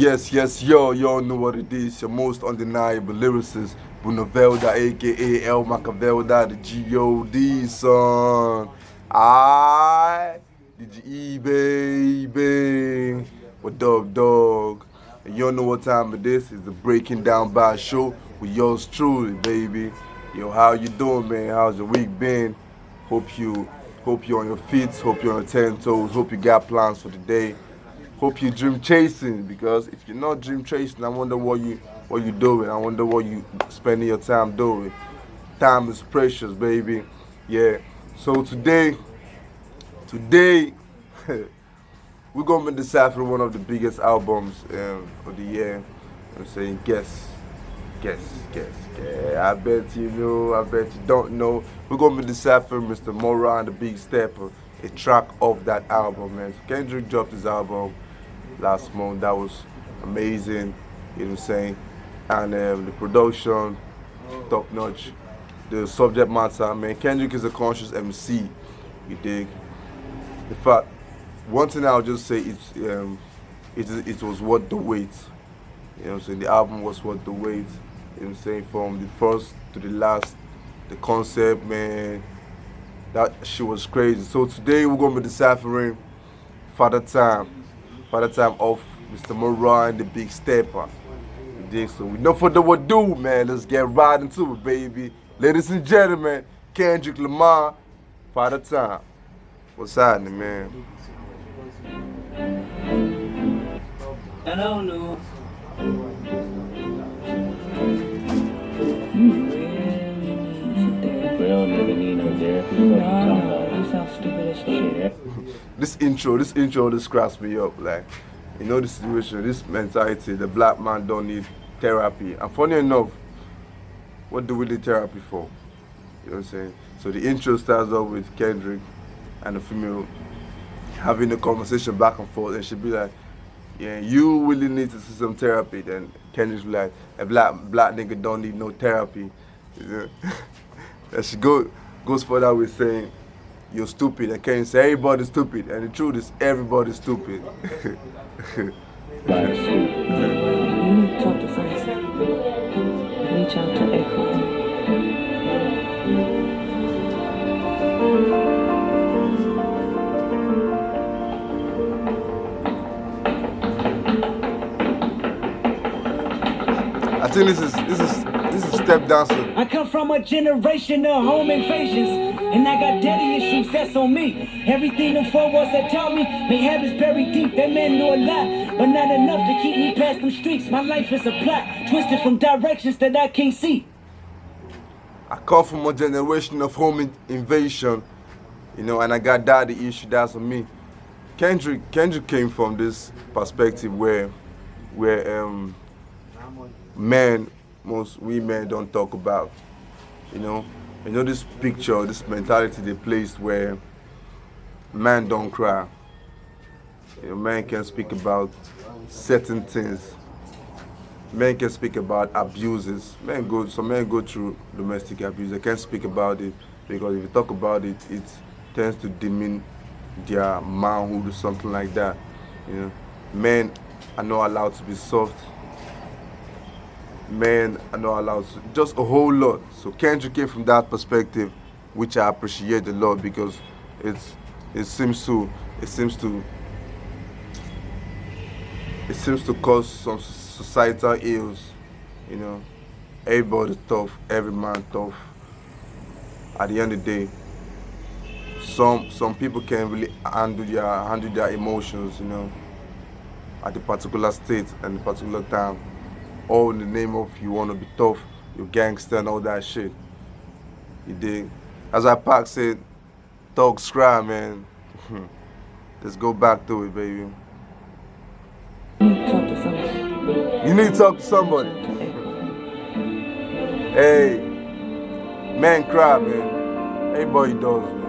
Yes, yo, y'all know what it is. Your most undeniable lyricist, Bunor Velda, aka El Machiavelda, the G.O.D. son. DGE, baby. What up, dog? And you all know what time it is. It's the Breaking Down Barz show with yours truly, baby. Yo, how you doing, man? How's your week been? Hope you're on your feet. Hope you're on your 10 toes. Hope you got plans for the day. Hope you dream chasing, because if you're not dream chasing, I wonder what you doing. I wonder what you spending your time doing. Time is precious, baby. Yeah. So today we're gonna be deciphering one of the biggest albums of the year. I'm saying guess. I bet you know, I bet you don't know. We're gonna be deciphering Mr. Mora and the Big Stepper, a track of that album, man. So Kendrick dropped his album last month. That was amazing, you know what I'm saying? And the production, top notch. The subject matter, man. Kendrick is a conscious MC, you dig? In fact, one thing I'll just say is it was worth the wait. You know what I'm saying? The album was worth the wait. You know what I'm saying? From the first to the last, the concept, man, that shit was crazy. So today we're gonna be deciphering Father Time of Mr. Mora and the Big Stepper. You dig? So with no further ado, man, let's get right into it, baby. Ladies and gentlemen, Kendrick Lamar, Father Time. What's happening, man? I don't know. Real nigga need no therapy. No, you sound stupid as shit. This intro just cracks me up. Like, you know, the situation, this mentality, the black man don't need therapy. And funny enough, what do we need therapy for? You know what I'm saying? So the intro starts off with Kendrick and the female having a conversation back and forth, and she'd be like, yeah, you really need to see some therapy. Then Kendrick's like, a black nigga don't need no therapy. And she goes further with saying, you're stupid. And Kendrick say, everybody's stupid. And the truth is, everybody's stupid. You need to talk to someone. Reach out to Echo. I think this is step dancing. I come from a generation of home invasions, and I got daddy issues, that's on me. Everything them four walls that taught me, may habits buried deep. That man knew a lot, but not enough to keep me past them streets. My life is a plot, twisted from directions that I can't see. I come from a generation of home invasion, you know, and I got daddy issue, that's on me. Kendrick came from this perspective where we men don't talk about, you know this picture, this mentality they placed where men don't cry. You know, men can speak about certain things. Men can speak about abuses. Some men go through domestic abuse. They can't speak about it because if you talk about it, it tends to demean their manhood or something like that. You know, men are not allowed to be soft. Men are not allowed to, just a whole lot. So Kendrick came from that perspective, which I appreciate a lot, because it seems to cause some societal ills. You know, everybody's tough, every man tough. At the end of the day, some people can't really handle their emotions, you know, at the particular state and the particular time. All in the name of you want to be tough, you're gangster and all that shit. You dig? As I Pac said, thugs cry, man. Let's go back to it, baby. You need to talk to somebody. Hey, man cry, man. Everybody does, man.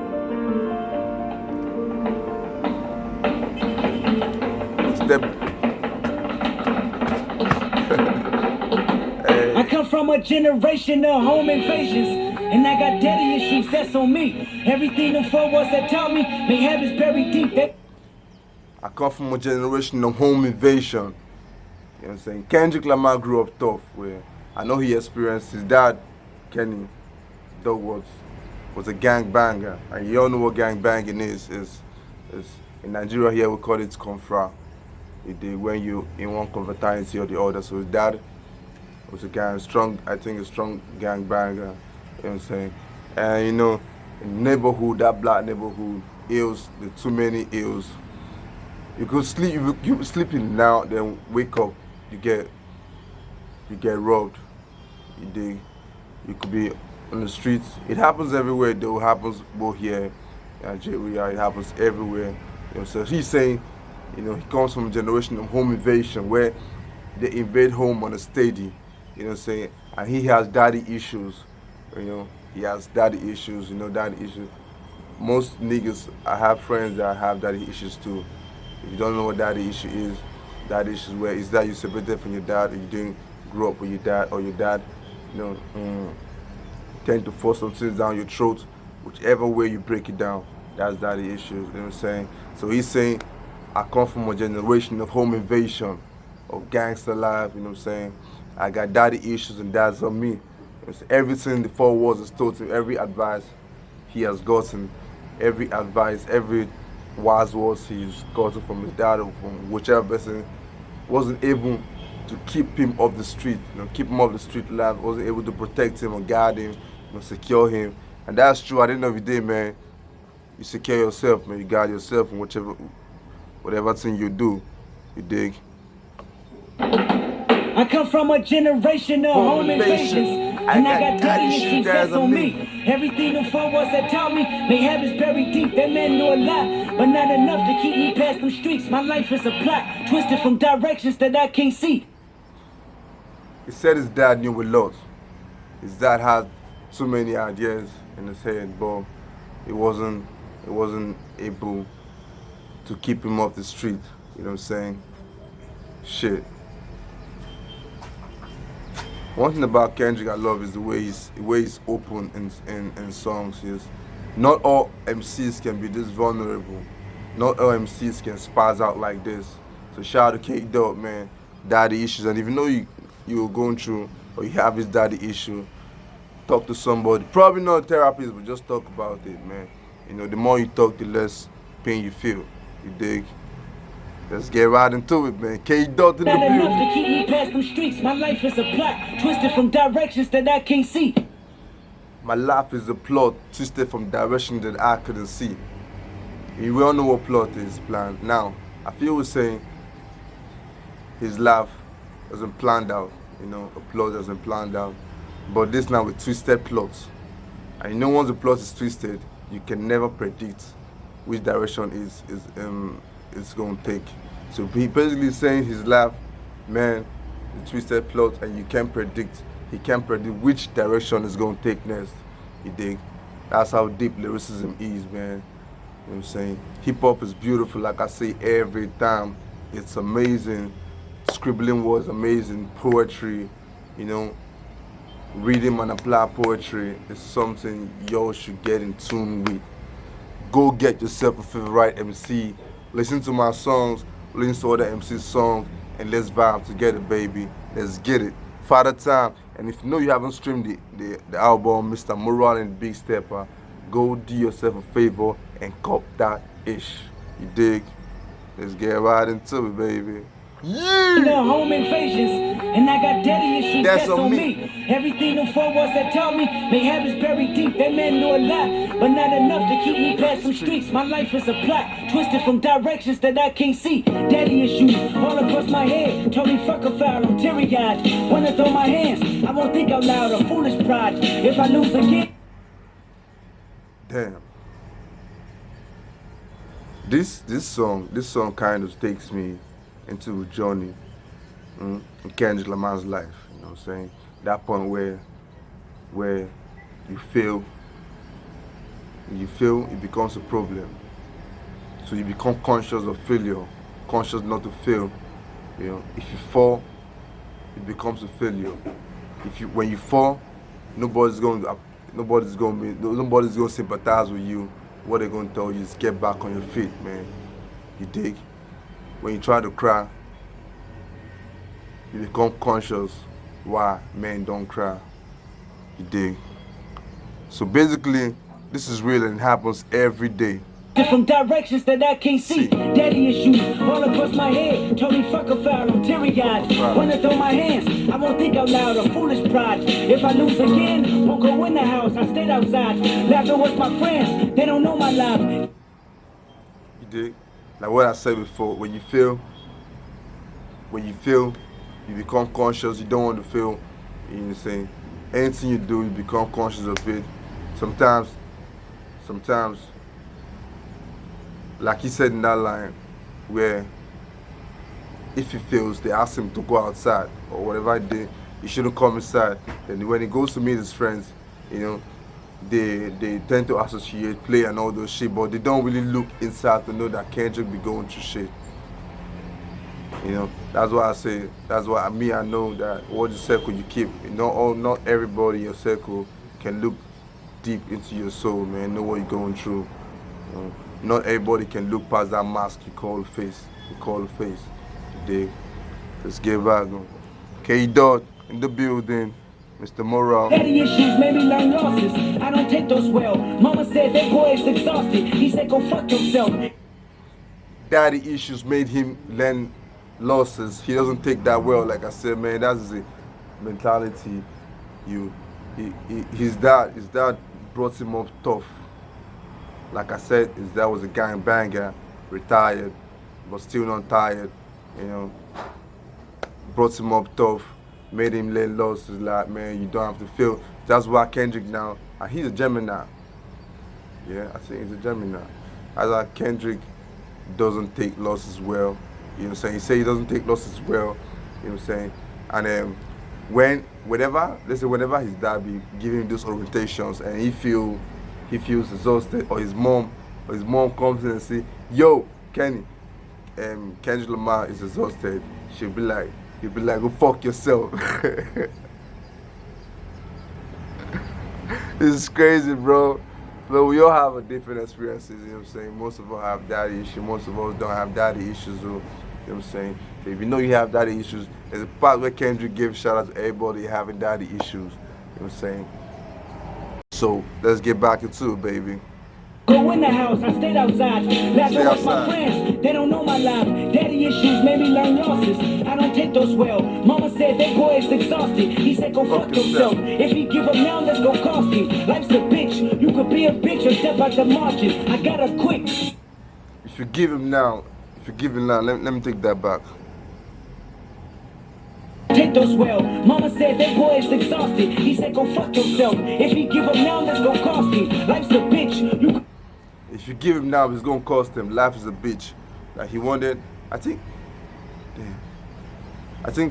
Step. I come from a generation of home invasions, and I got daddy issues, that's on me. Everything them four walls that taught me, may habits buried deep. I come from a generation of home invasion. You know what I'm saying? Kendrick Lamar grew up tough, where I know he experienced his dad, Kenny, though was a gang banger, and you all know what gang banging is in Nigeria here we call it confra. When you in one confraternity or the other. So his dad was a strong gang banger. You know what I'm saying? And in the neighborhood, that black neighborhood, ills, the too many ills. You could sleep, you sleeping now, then wake up, you get robbed. You could be on the streets. It happens everywhere though. It happens both here in Nigeria. It happens everywhere. So he's saying, he comes from a generation of home invasion where they invade home on a steady. You know what I'm saying? And he has daddy issues. He has daddy issues. Daddy issues. Most niggas, I have friends that have daddy issues too. If you don't know what daddy issue is, daddy issues where is that you separated from your dad, or you didn't grow up with your dad, or your dad, tend to force some things down your throat. Whichever way you break it down, that's daddy issues. You know what I'm saying? So he's saying, I come from a generation of home invasion, of gangster life. You know what I'm saying? I got daddy issues, and that's on me. Everything the 4 walls is told to him, every advice he has gotten, every advice, every wise words he's gotten from his dad or from whichever person wasn't able to keep him off the street, keep him off the street life, wasn't able to protect him or guard him, secure him. And that's true. At the end of the day, man, you secure yourself, man. You guard yourself in whatever thing you do. You dig? I come from a generation of home invasions, and I got daddy issues that's on me. Everything the 4 walls that taught me, may habits buried deep. That man knew a lot, but not enough to keep me past them streets. My life is a plot, twisted from directions that I can't see. He said his dad knew a lot. His dad had too many ideas in his head, but it wasn't able to keep him off the street. You know what I'm saying? Shit. One thing about Kendrick I love is the way he's open in songs. Not all MCs can be this vulnerable. Not all MCs can spaz out like this. So shout out to K-Dot, man. Daddy issues, and if you know you're going through or you have this daddy issue, talk to somebody. Probably not a therapist, but just talk about it, man. The more you talk, the less pain you feel. You dig? Let's get right into it, man. K-Dot in the Not enough building. to keep me past them streets. My life is a plot, twisted from directions that I can't see. My life is a plot twisted from directions that I couldn't see. We all know what plot is planned. Now, I feel we're saying his life wasn't planned out. A plot wasn't planned out. But this now with twisted plots. And once the plot is twisted, you can never predict which direction it's going to take. So he basically saying his life, man, the twisted plot, and he can't predict which direction it's going to take next. You dig? That's how deep lyricism is, man. You know what I'm saying? Hip-hop is beautiful, like I say every time. It's amazing. Scribbling was amazing. Poetry, reading and apply poetry is something y'all should get in tune with. Go get yourself a favorite MC. Listen to my songs, listen to other MC's songs, and let's vibe together, baby. Let's get it. Father Time. And if you haven't streamed the album, Mr. Moral and Big Stepper, go do yourself a favor and cop that ish. You dig? Let's get right into it, baby. The home invasions, and I got daddy issues That's that's on on me. me. Everything the 4 walls that taught me, may habits buried deep. That man knew a lot, but not enough to keep me past them streets. My life is a plot, twisted from directions that I can't see. Daddy issues all across my head, told me fuck a foul, I'm teary-eyed. Wanna throw my hands, I won't think out loud, a foolish pride. If I lose again. Damn. This song kind of takes me into a journey in Kendrick Lamar's life. You know what I'm saying? That point where you feel it becomes a problem. So you become conscious of failure, conscious not to fail. If you fall, it becomes a failure. When you fall, nobody's going to sympathize with you. What they're going to tell you is get back on your feet, man. You dig? When you try to cry, you become conscious why men don't cry. You dig? So basically, this is real and it happens every day. From directions that I can't see. Daddy issues all across my head. Told me fuck a foul, I'm teary-eyed. Wanna throw my hands, I won't think out loud, a foolish pride. If I lose again, won't go in the house, I stayed outside. Laughing with my friends, they don't know my life. You dig? Like what I said before, when you feel, you become conscious, you don't want to feel, you know what I'm saying? Anything you do, you become conscious of it. Sometimes, like he said in that line, where if he feels, they ask him to go outside or whatever he did, he shouldn't come inside. Then when he goes to meet his friends, you know, they tend to associate play and all those shit, but they don't really look inside to know that Kendrick be going through shit. You know, that's why I say, that's why I know that what the circle you keep, you know, not everybody in your circle can look deep into your soul, man, know what you're going through. You know? Not everybody can look past that mask you call face. Today, let's get back on. K-Dot in the building, Mr. Moral. Daddy issues made me learn losses. I don't take those well. Mama said that boy is exhausted. He said go fuck yourself. Daddy issues made him learn losses. He doesn't take that well. Like I said, man, that's the mentality. His dad brought him up tough. Like I said, his dad was a gangbanger, retired, but still not tired, you know. Brought him up tough, made him learn losses, like, man, you don't have to feel. That's why Kendrick now, he's a Gemini. Yeah, I think he's a Gemini. That's why Kendrick doesn't take losses well, you know what I'm saying? He say he doesn't take losses well, you know what I'm saying? And whenever his dad be giving him those orientations and he feels exhausted, or his mom comes in and say, yo, Kenny, Kendrick Lamar is exhausted, he'll be like, go fuck yourself. This is crazy, bro. But we all have a different experiences, you know what I'm saying? Most of us have daddy issues, most of us don't have daddy issues, you know what I'm saying? So if you know you have daddy issues, there's a part where Kendrick gives shout out to everybody having daddy issues, you know what I'm saying? So let's get back into it, baby. Go in the house, I stayed outside. Laughing with my friends, they don't know my life. Daddy issues made me learn losses. I don't take those well. Mama said that boy is exhausted. He said go fuck yourself. If he give up now, let's go cost him. Life's a bitch. You could be a bitch or step out the margin. I gotta quit. If you give him now, let me take that back. Take those well. Mama said that boy is exhausted. He said go fuck yourself. If he give up now, let's go cost him. Life's a bitch. If you give him now, it's gonna cost him. Life is a bitch. Like he wanted, I think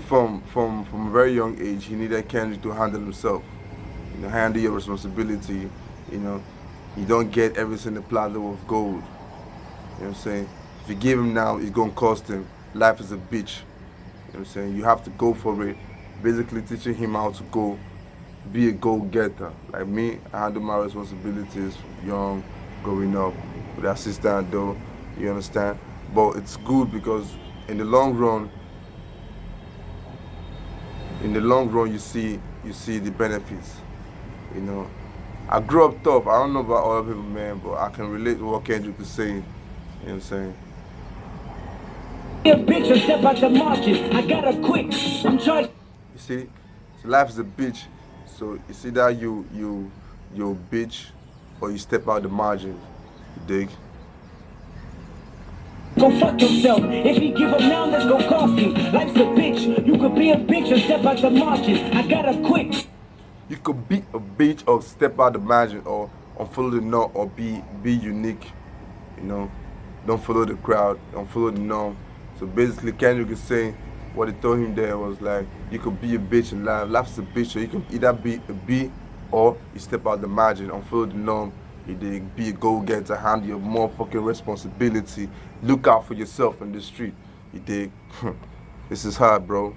from a very young age, he needed Kendrick to handle himself. You know, handle your responsibility. You know, you don't get everything the platter of gold. You know what I'm saying? If you give him now, it's gonna cost him. Life is a bitch. You know what I'm saying? You have to go for it. Basically teaching him how to go, be a go-getter. Like me, I handle my responsibilities young, growing up with assistant though, you understand? But it's good because in the long run you see the benefits. You know, I grew up tough. I don't know about other people, man, but I can relate to what Kendrick is saying. You know what I'm saying? A bitch or step out the margin. I gotta quit. I'm trying. You see, so life is a bitch. So you see that you a bitch or you step out the margin. You dig? Go fuck yourself. If he give up now, let's go cost him. Life's a bitch. You could be a bitch or step out the margin. I gotta quit. You could be a bitch or step out the margin or unfollow the norm or be unique. You know, don't follow the crowd. Don't follow the norm. So basically, Kendrick is saying what he told him there was like, you could be a bitch in life. Life's a bitch, so you can either be a B or you step out the margin, unfollow the norm. You dig, be a go-getter, handle your motherfucking responsibility. Look out for yourself in the street. You dig? This is hard, bro.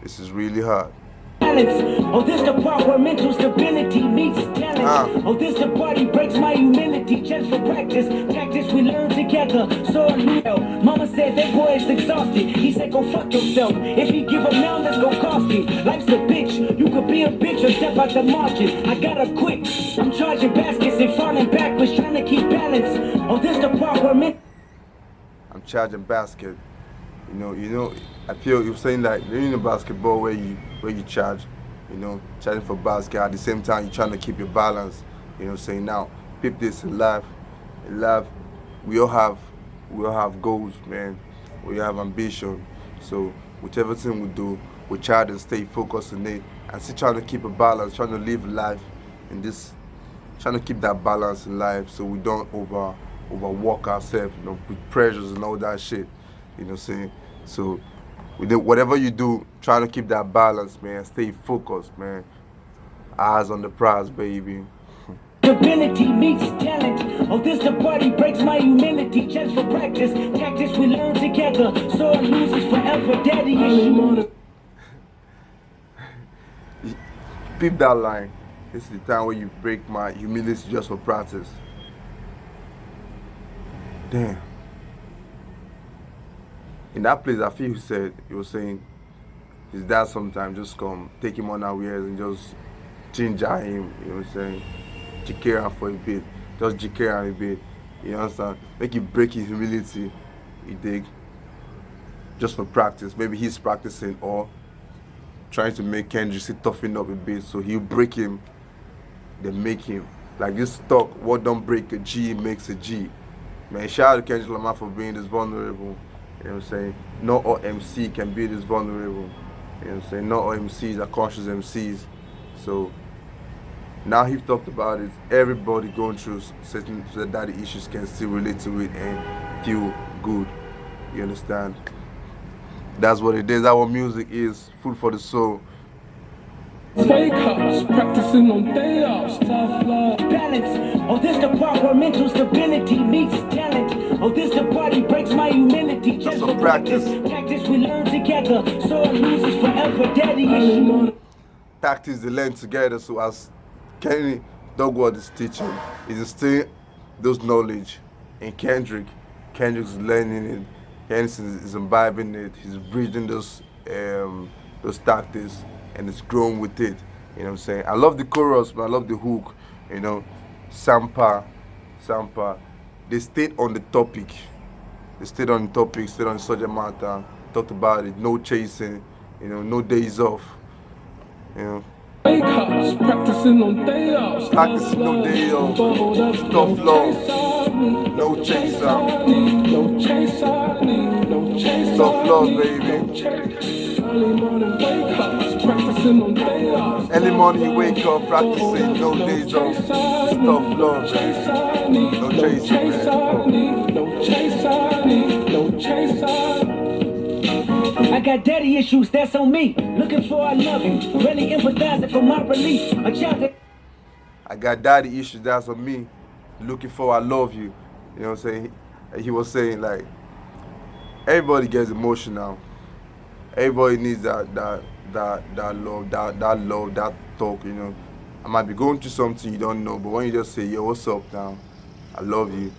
This is really hard. Oh, this the part where mental stability meets talent. Oh, this the part he breaks my humility just for practice. Tactics we learn together. So real. Mama said that boy is exhausted. exhausted. He said, go fuck yourself. If he give up now, let's go cost him. Life's a bitch. You could be a bitch or step out the margin. I gotta quit. I'm charging baskets and falling backwards, trying to keep balance. On this the part where men. I'm charging basket. I feel you're saying that in the basketball where you charge, charging for basket at the same time you're trying to keep your balance. Saying now, peep this in life. In life, we all have goals, man. We have ambition. So whichever thing we do, we try to stay focused on it and still trying to keep a balance, trying to live life in this, trying to keep that balance in life so we don't overwork ourselves, with pressures and all that shit. Saying. So whatever you do, try to keep that balance, man. Stay focused, man. Eyes on the prize, baby. Ability meets talent. Oh, this the party breaks my humility. Just for practice. Practice we learn together. So it loses forever. Daddy issues. Peep that line. This is the time where you break my humility just for practice. Damn. In that place, I feel he was saying his dad sometimes just come, take him on our ears and just ginger him, saying? Jikere him for a bit. Just jikere him a bit. You understand? Make him break his humility, you dig? Just for practice. Maybe he's practicing or trying to make Kendrick toughen up a bit. So he'll break him, then make him. Like this talk, what don't break a G makes a G. Man, shout out to Kendrick Lamar for being this vulnerable. Not all MC can be this vulnerable. Not all MCs are conscious MCs. So now he's talked about it. Everybody going through certain daddy issues can still relate to it and feel good. You understand? That's what it is. That's what music is. Food for the soul. Fake house, practicing on day offs, tough love. Balance. Oh, this the part where mental stability meets talent. Oh, this the party breaks my humility. Just for practice. Practice we learn together. So it loses forever. Daddy issues. Tactics they learn together. So as Kenny Dogwood is teaching, he's instilling those knowledge in Kendrick. Kendrick's learning it. Henson is imbibing it. He's breathing those tactics. And it's grown with it, I love the chorus, but I love the hook, Sampa, they stayed on the topic. Stayed on the subject matter, talked about it, no chasing, no days off, Fake house, practicing on day offs, practicing no day off, tough love, no chaser, no chaser, tough love, baby. Early morning wake ups, practicing on day offs. Early morning you wake up, practicing, no days off. It's tough love, baby. No chasing, man. No chaser. I got daddy issues, that's on me. Looking for I love him. Really empathizing for my relief. A child that I got daddy issues, that's on me. Looking for I love you. He was saying like everybody gets emotional. Everybody needs that love, that talk, I might be going through something you don't know, but when you just say, yo, what's up now? I love you,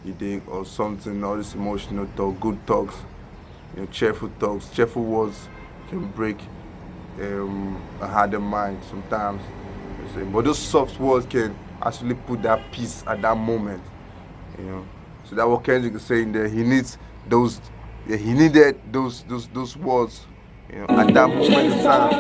you dig, or something, all this emotional talk, good talks, cheerful talks, cheerful words can break a harder mind sometimes. But those soft words can actually put that peace at that moment, So that's what Kendrick is saying there. He needs those. Yeah, he needed those words, at that moment in time.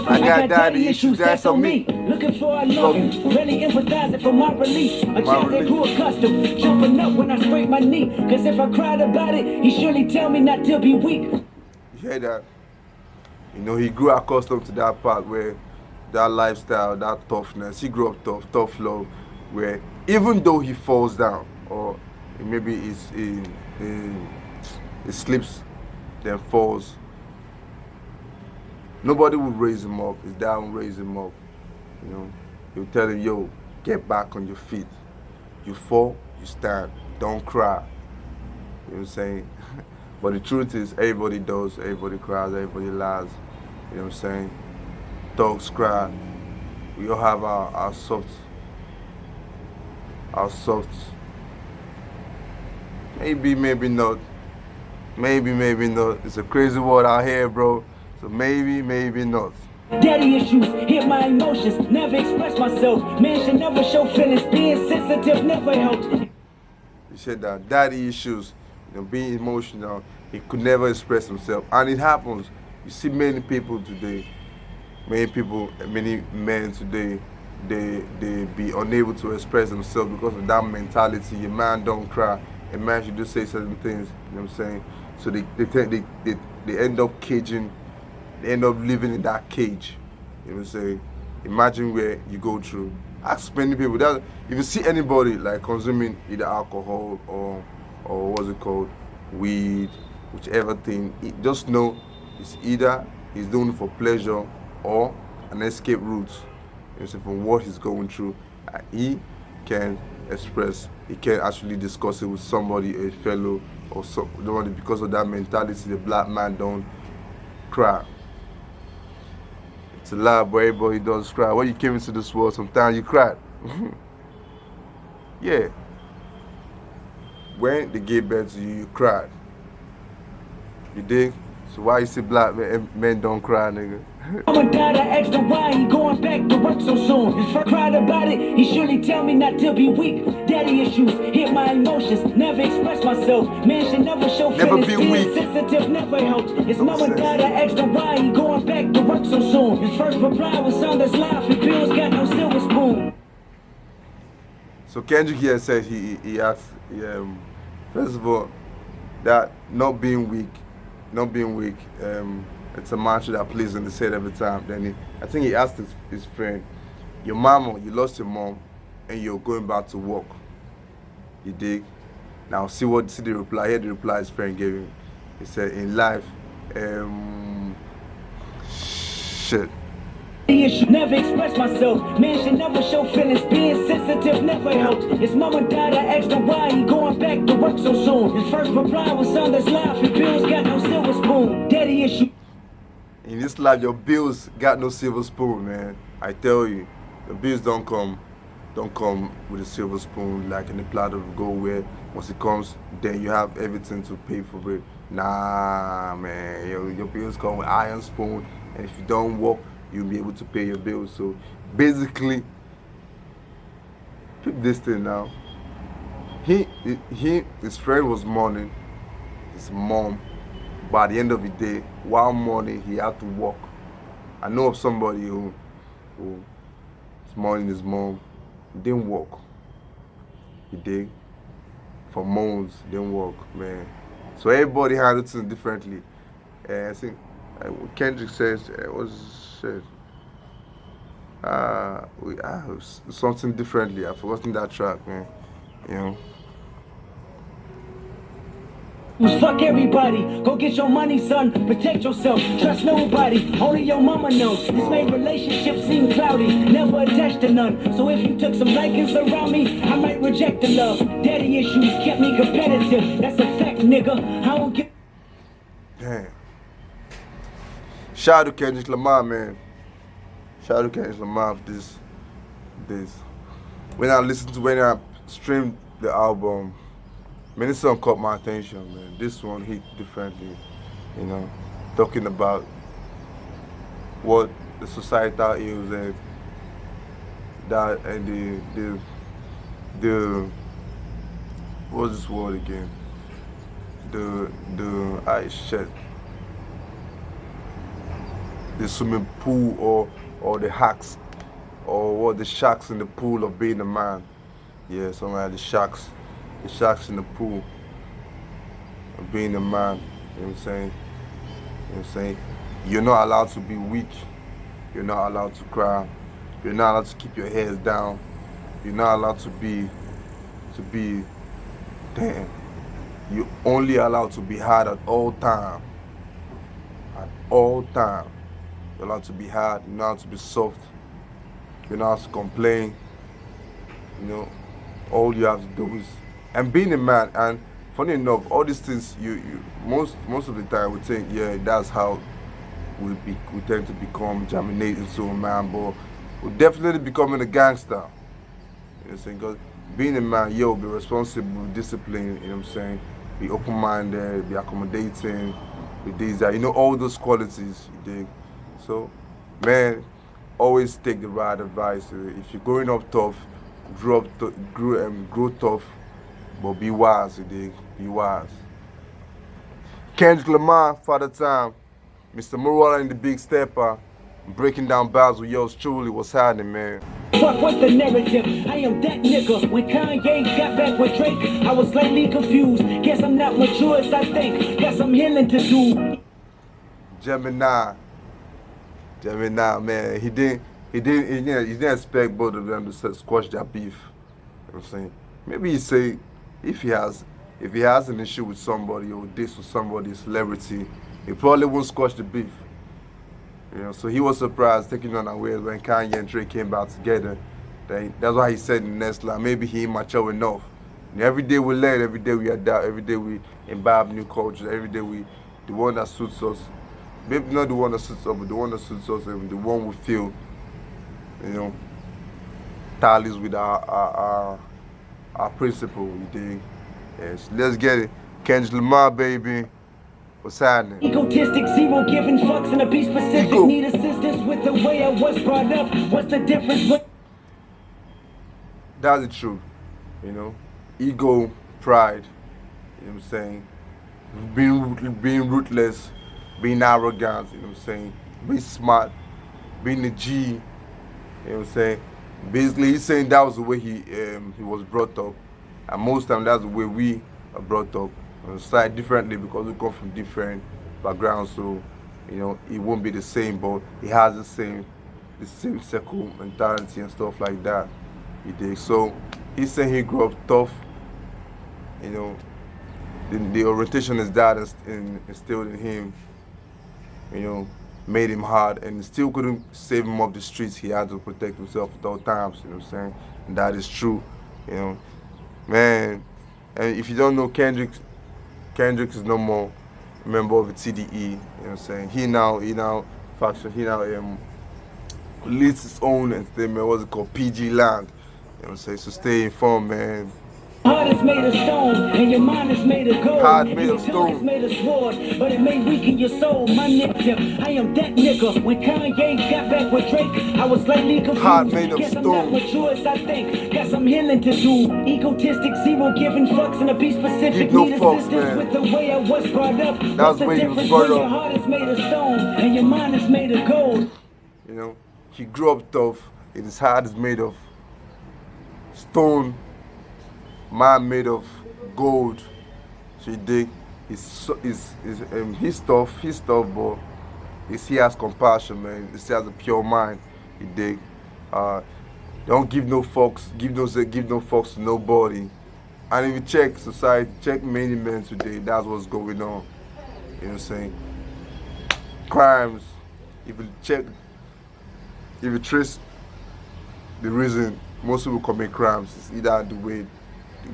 I got daddy issues, that's on me. Looking for I love him. Really empathizing for my relief. A child that grew accustomed, jumping up when I scrape my knee. Cause if I cried about it, he surely tell me not to be weak. You hear that? He grew accustomed to that part where that lifestyle, that toughness. He grew up tough love, where even though he falls down or maybe he slips, then falls. Nobody will raise him up. His dad will raise him up. He'll tell him, yo, get back on your feet. You fall, you stand. Don't cry. You know what I'm saying? But the truth is, everybody does. Everybody cries. Everybody lies. You know what I'm saying? Dogs cry. We all have our soft Maybe, maybe not. Maybe, maybe not. It's a crazy world out here, bro. So maybe, maybe not. Daddy issues, hit my emotions, never express myself. Man should never show feelings, being sensitive never helped. He said that daddy issues, being emotional, he could never express himself. And it happens. You see many people today, many men today, they be unable to express themselves because of that mentality. A man don't cry. A man should just say certain things, you know what I'm saying? So they end up caging, they end up living in that cage. You know what I'm saying? Imagine where you go through. Ask many people that if you see anybody like consuming either alcohol or what's it called, weed, whichever thing, just know it's either he's doing it for pleasure or an escape route, you know, from what he's going through. He can express, he can actually discuss it with somebody, a fellow or somebody, because of that mentality. The black man don't cry. It's a lie, but everybody does cry. When you came into this world, sometimes you cried. Yeah. When they gave birth to you, you cried. You dig? So why you say black men don't cry, nigga? Mama died, I asked him why he going back to work so soon. If I cried about it, he surely tell me not to be weak. Daddy issues, hit my emotions, never express myself. Man should never show Never feelings, be being weak. sensitive never helped. His mama died, I asked him why he going back to work so soon. His first reply was on this life, and bills got no silver spoon. So Kendrick here said he asked, first of all, that not being weak, it's a mantra that plays in the head every time. Then I think he asked his friend, your mama, you lost your mom, and you're going back to work. You dig? Now see the reply. Here the reply his friend gave him. He said, in life, shit. Never express myself. Man should never show feelings. Being sensitive never helped. His mama died, I asked him why he going back to work so soon. His first reply was on this life, and bills got no silver spoon. Daddy issue. In this life, your bills got no silver spoon, man. I tell you, the bills don't come with a silver spoon like in a platter of gold where once it comes, then you have everything to pay for it. Nah, man, your bills come with iron spoon, and if you don't work, you'll be able to pay your bills. So basically, keep this thing now. His friend was mourning his mom, but at the end of the day, while mourning, he had to work. I know of somebody who is mourning his mom, didn't work. He did. For months, didn't work, man. So everybody handles it differently. I think Kendrick says, said something differently. I've forgotten that track, man. You know. Fuck everybody, go get your money, son. Protect yourself, trust nobody. Only your mama knows. This made relationships seem cloudy, never attached to none. So if you took some likings around me, I might reject the love. Daddy issues kept me competitive. That's a fact, nigga. I don't get. Damn. Shout out to Kendrick Lamar, man. Shout out to Kendrick Lamar for this. When I streamed the album, many songs caught my attention, man. This one hit differently, you know, talking about what the societal ills and that and the what's this word again? The swimming pool or the hacks or what the sharks in the pool of being a man. Yeah, something like the sharks in the pool of being a man. You know what I'm saying? You know what I'm saying? You're not allowed to be weak. You're not allowed to cry. You're not allowed to keep your heads down. You're not allowed to be damn. You're only allowed to be hard at all time. At all time. You're allowed to be hard, you're not allowed to be soft, you're not allowed to complain. You know, all you have to do is, and being a man, and funny enough, all these things most of the time we think, yeah, that's how we tend to become germinate into a man, but we're definitely becoming a gangster. You know what I'm saying? Because being a man, yo, be responsible, disciplined, you know what I'm saying? Be open-minded, be accommodating, be these that, you know, all those qualities, you dig? So, man, always take the right advice. If you're growing up tough, grow tough, but be wise, you dig? Be wise. Kendrick Lamar, Father Time, Mr. Morale and the Big Stepper, breaking down bars with yours truly. What's happening, man? Fuck, what's the narrative? I am that nigga. When Kanye got back with Drake, I was slightly confused. Guess I'm not mature as I think. Got some healing to do. Gemini, man. He didn't expect both of them to squash their beef. You know what I'm saying? Maybe he say if he has an issue with somebody or this with somebody, a celebrity, he probably won't squash the beef. You know, so he was surprised, taking on aware when Kanye and Drake came back together. That's why he said in the next line, maybe he ain't mature enough. And every day we learn, every day we adapt, every day we imbibe new cultures, every day the one that suits us. Maybe not the one that suits us, but the one that suits us and the one we feel, you know, tallies with our principle, you dig? Yes, let's get it. Kendrick Lamar, baby. What's happening? Egotistic, zero giving fucks, and to be specific, need assistance with the way I was brought up. What's the difference? That's the truth, you know. Ego, pride, you know what I'm saying? Being ruthless, being arrogant, you know what I'm saying? Being smart, being a G, you know what I'm saying? Basically, he's saying that was the way he was brought up, and most time that's the way we are brought up. Slightly differently because we come from different backgrounds, so you know it won't be the same, but it has the same circle mentality and stuff like that. He did. So he's saying he grew up tough. You know, the orientation his dad instilled in him, you know, made him hard, and still couldn't save him off the streets. He had to protect himself at all times. You know what I'm saying? And that is true. You know, man. And if you don't know Kendrick is no more a member of the TDE, you know what I'm saying? He now leads his own entertainment, what's it called, PG Land. You know what I'm saying? So stay informed, man. Heart is made of stone, and your mind is made of gold. Heart made of Your tongue is stone. made of sword, but it may weaken your soul. My nigga, I am that nigga. When Kanye got back with Drake, I was slightly confused. Heart made of Guess I'm stone. not mature as I think. Got some healing to do. Egotistic, zero giving fucks, and to be specific, Give no need fucks, assistance man. with the way I was brought up. That's What's the the way he was difference brought when up. your heart is made of stone, and your mind is made of gold? You know, he grew up tough, and his heart is made of stone, mind made of gold. So you dig? He's tough, but he has compassion, man. He has a pure mind. You dig? Don't give no fucks, give no fucks to nobody. And if you check society, check many men today, that's what's going on. You know what I'm saying? Crimes, if you trace the reason most people commit crimes, is either the way,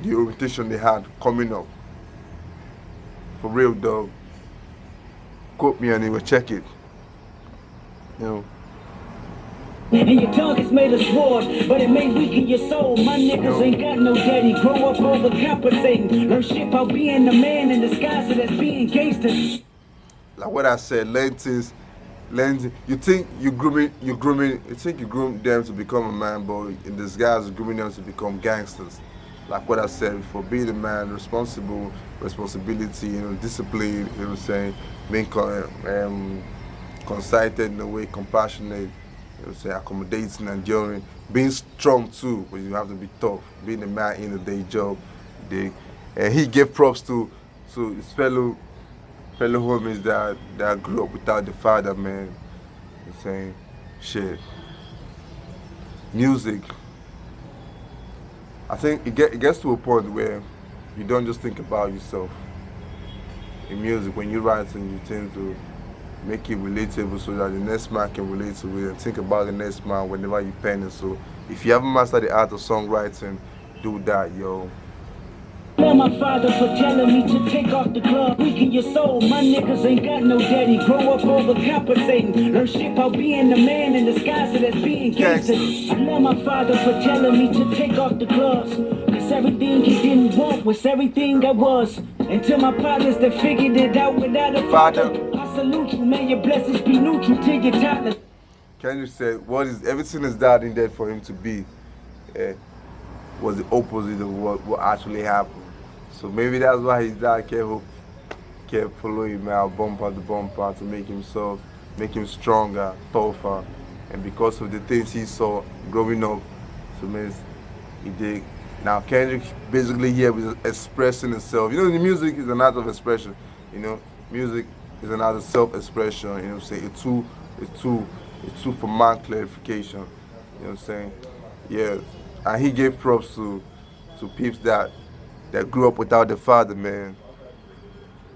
the orientation they had coming up. For real, dog. Quote me anyway, check it. You know. And your tongue is made of sword, but it may weaken your soul. My niggas ain't got no daddy. Grow up overcompensating. Learn shit about being a man in disguise as being gangster. Like what I said, lenses. You think you groom them to become a man, but in disguise you're grooming them to become gangsters. Like what I said before, being a man, responsibility, you know, discipline, you know what I'm saying, being conceited in a way, compassionate, you know what I'm saying, accommodating, enduring, being strong too, but you have to be tough, being a man in a day job. And he gave props to his fellow homies that grew up without the father, man. You know what I'm saying? Shit. Music. I think it gets to a point where you don't just think about yourself. In music, when you write and you tend to make it relatable so that the next man can relate to it and think about the next man whenever you pen it. So if you haven't mastered the art of songwriting, do that, yo. My love my father for telling me to take off the glove. Weaken your soul, my niggas ain't got no daddy. Grow up overcompensating. Learn shit about being the man in disguise so that's being gangster. I love my father for telling me to take off the gloves. Cause everything he didn't want was everything I was. Until my partners that figured it out without a father. I salute you, man, your blessings be neutral till your toddler. Kendrick said, everything his dad needed for him to be was the opposite of what actually happened. So maybe that's why his dad kept following him out bumper to bumper to make him stronger, tougher. And because of the things he saw growing up, so means he did. Now Kendrick basically here was expressing himself. You know, the music is an art of expression. You know, music is an art of self-expression. You know what I'm saying? It's two for man clarification. You know what I'm saying? Yeah. And he gave props to peeps that grew up without their father, man.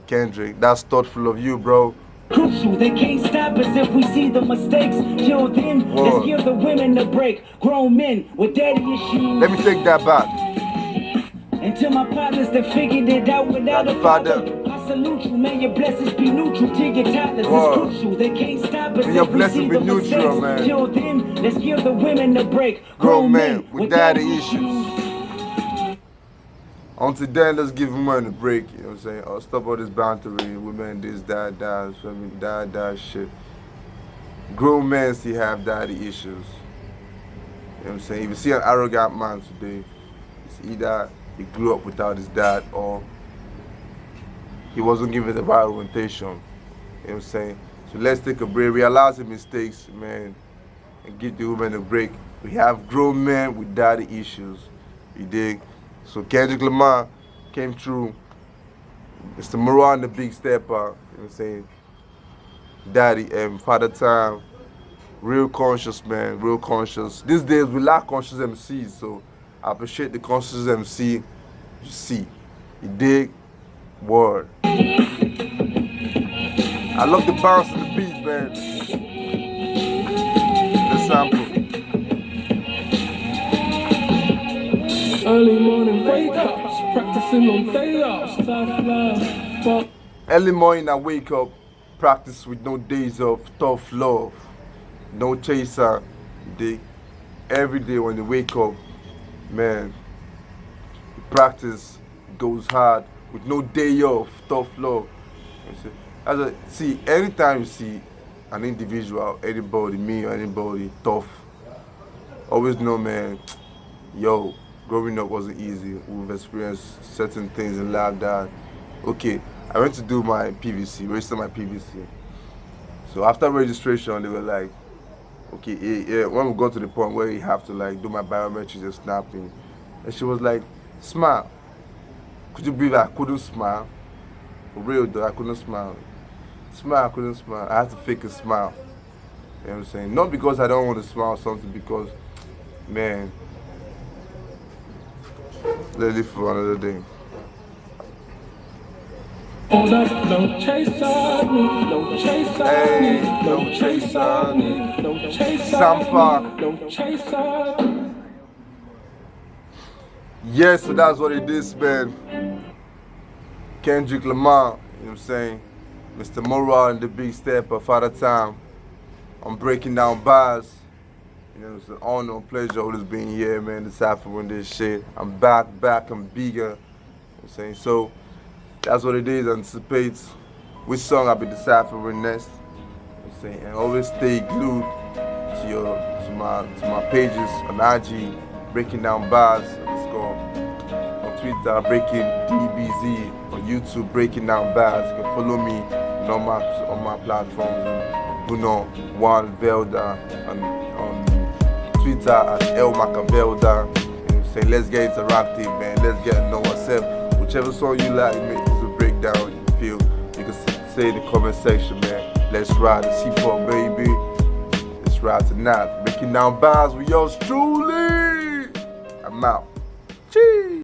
Kendrick, that's thoughtful of you, bro. Crucial, they can't stop us if we see the mistakes. Till then, let's give the women a break. Grown men with daddy issues. Let me take that back. Until my partners that figured it out without a father. I salute you, man, your blessings be neutral till your toddlers. It's crucial, they can't stop us your if we see the mistakes. man. Till then, let's give the women a break. Grown men with daddy issues. Until then, let's give women a break, you know what I'm saying? I'll stop all this boundary, women this, that, shit. Grown men still have daddy issues. You know what I'm saying? If you see an arrogant man today, it's either he grew up without his dad or he wasn't given the right orientation. You know what I'm saying? So let's take a break, realize the mistakes, man, and give the women a break. We have grown men with daddy issues. You dig? So Kendrick Lamar came through. Mr. Moran, the big stepper, you know what I'm saying? Daddy and Father Time, real conscious, man, real conscious. These days we lack conscious MCs, so I appreciate the conscious MC you see. You dig? Word. I love the bounce of the beat, man. The sample. Early morning wake ups, practicing on day offs, tough love. Early morning I wake up, practice with no days off, tough love, no chaser. Every day when you wake up, man, the practice goes hard with no day off, tough love. See, anytime you see an individual, anybody, me or anybody, tough, always know, man, yo, growing up wasn't easy. We've experienced certain things in life that, okay, I went to do my PVC, register my PVC. So after registration, they were like, okay, yeah, when we got to the point where you have to like do my biometrics and snapping, and she was like, smile. Could you believe I couldn't smile? For real though, I couldn't smile. Smile, I couldn't smile. I had to fake a smile. You know what I'm saying? Not because I don't want to smile or something, because, man, let's live for another day. Hold up, no chase on me, no chase on me, no chase on me, no chase on me, no chase on me. Yes, so that's what it is, man. Kendrick Lamar, you know what I'm saying? Mr. Moral and the big stepper, Father Time. I'm breaking down bars. You know, it's an honor and pleasure always being here, man, deciphering this shit. I'm back, and bigger. You know what I'm saying? So that's what it is. Anticipate which song I'll be deciphering next. You know what I'm saying? And always stay glued to my pages on IG, Breaking Down Bars. On Twitter, Breaking DBZ. On YouTube, Breaking Down Bars. You can follow me on my platforms. Bunor Velda on Twitter at Velda. And say, let's get interactive, man. Let's get to know ourselves. Whichever song you like, make this a breakdown you feel. You can say in the comment section, man. Let's ride this hip hop, baby. Let's ride tonight. Breaking down bars with yours truly. I'm out. Cheese.